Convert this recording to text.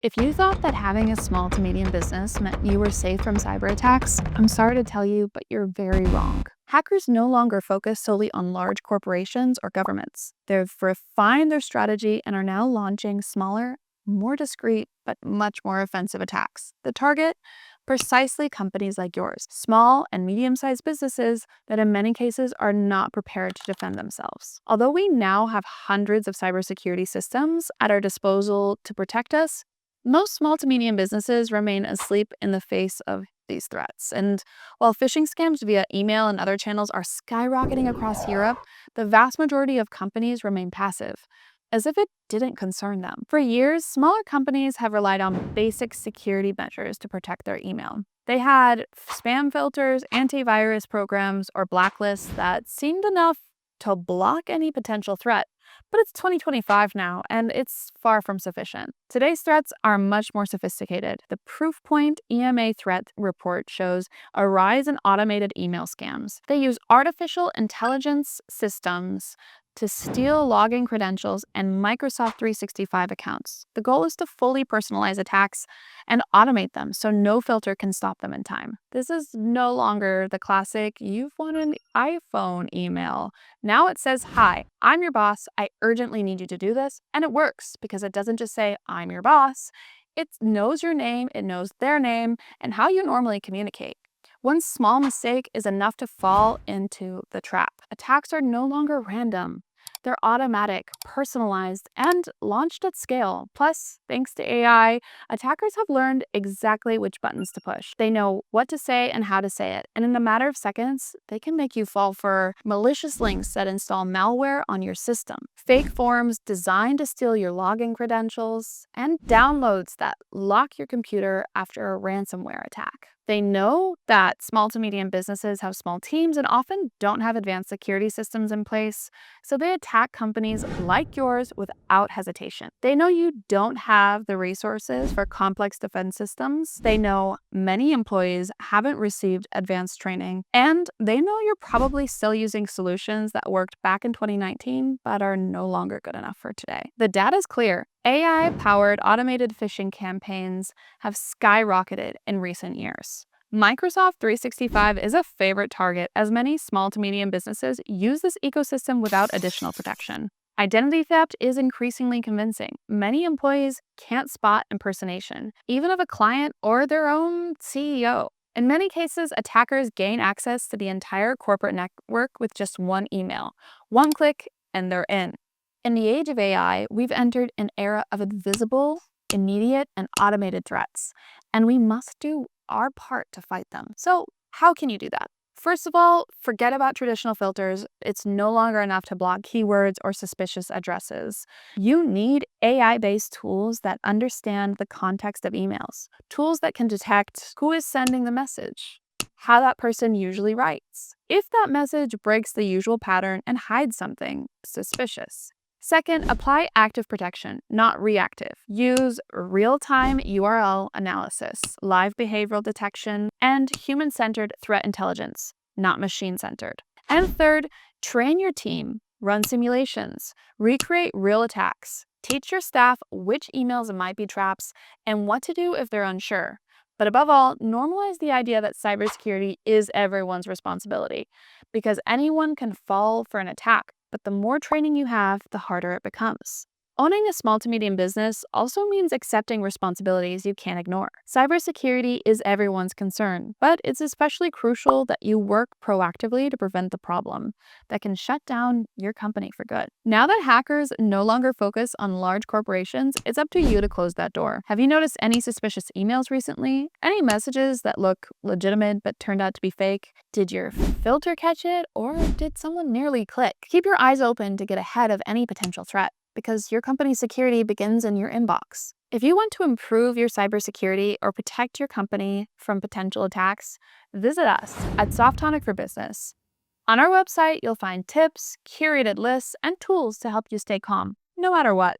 If you thought that having a small to medium business meant you were safe from cyber attacks, I'm sorry to tell you, but you're very wrong. Hackers no longer focus solely on large corporations or governments. They've refined their strategy and are now launching smaller, more discreet, but much more offensive attacks. The target? Precisely companies like yours, small and medium-sized businesses that in many cases are not prepared to defend themselves. Although we now have hundreds of cybersecurity systems at our disposal to protect us, most small to medium businesses remain asleep in the face of these threats. And while phishing scams via email and other channels are skyrocketing across Europe, the vast majority of companies remain passive, as if it didn't concern them. For years, smaller companies have relied on basic security measures to protect their email. They had spam filters, antivirus programs, or blacklists that seemed enough to block any potential threat. But it's 2025 now, and it's far from sufficient. Today's threats are much more sophisticated. The Proofpoint EMA threat report shows a rise in automated email scams. They use artificial intelligence systems to steal login credentials and Microsoft 365 accounts. The goal is to fully personalize attacks and automate them so no filter can stop them in time. This is no longer the classic, "You've won an iPhone" email. Now it says, "Hi, I'm your boss. I urgently need you to do this." And it works because it doesn't just say, "I'm your boss." It knows your name, it knows their name, and how you normally communicate. One small mistake is enough to fall into the trap. Attacks are no longer random. They're automatic, personalized, and launched at scale. Plus, thanks to AI, attackers have learned exactly which buttons to push. They know what to say and how to say it. And in a matter of seconds, they can make you fall for malicious links that install malware on your system, fake forms designed to steal your login credentials, and downloads that lock your computer after a ransomware attack. They know that small to medium businesses have small teams and often don't have advanced security systems in place, so they attack companies like yours without hesitation. They know you don't have the resources for complex defense systems. They know many employees haven't received advanced training, and they know you're probably still using solutions that worked back in 2019 but are no longer good enough for today. The data is clear. AI-powered automated phishing campaigns have skyrocketed in recent years. Microsoft 365 is a favorite target as many small to medium businesses use this ecosystem without additional protection. Identity theft is increasingly convincing. Many employees can't spot impersonation, even of a client or their own CEO. In many cases, attackers gain access to the entire corporate network with just one email. One click, and they're in. In the age of AI, we've entered an era of invisible, immediate, and automated threats, and we must do our part to fight them. So how can you do that? First of all, forget about traditional filters. It's no longer enough to block keywords or suspicious addresses. You need AI-based tools that understand the context of emails, tools that can detect who is sending the message, how that person usually writes, if that message breaks the usual pattern and hides something suspicious. Second, apply active protection, not reactive. Use real-time URL analysis, live behavioral detection, and human-centered threat intelligence, not machine-centered. And third, train your team, run simulations, recreate real attacks, teach your staff which emails might be traps, and what to do if they're unsure. But above all, normalize the idea that cybersecurity is everyone's responsibility, because anyone can fall for an attack. But the more training you have, the harder it becomes. Owning a small to medium business also means accepting responsibilities you can't ignore. Cybersecurity is everyone's concern, but it's especially crucial that you work proactively to prevent the problem that can shut down your company for good. Now that hackers no longer focus on large corporations, it's up to you to close that door. Have you noticed any suspicious emails recently? Any messages that look legitimate but turned out to be fake? Did your filter catch it, or did someone nearly click? Keep your eyes open to get ahead of any potential threat, because your company's security begins in your inbox. If you want to improve your cybersecurity or protect your company from potential attacks, visit us at Softonic for Business. On our website, you'll find tips, curated lists, and tools to help you stay calm, no matter what.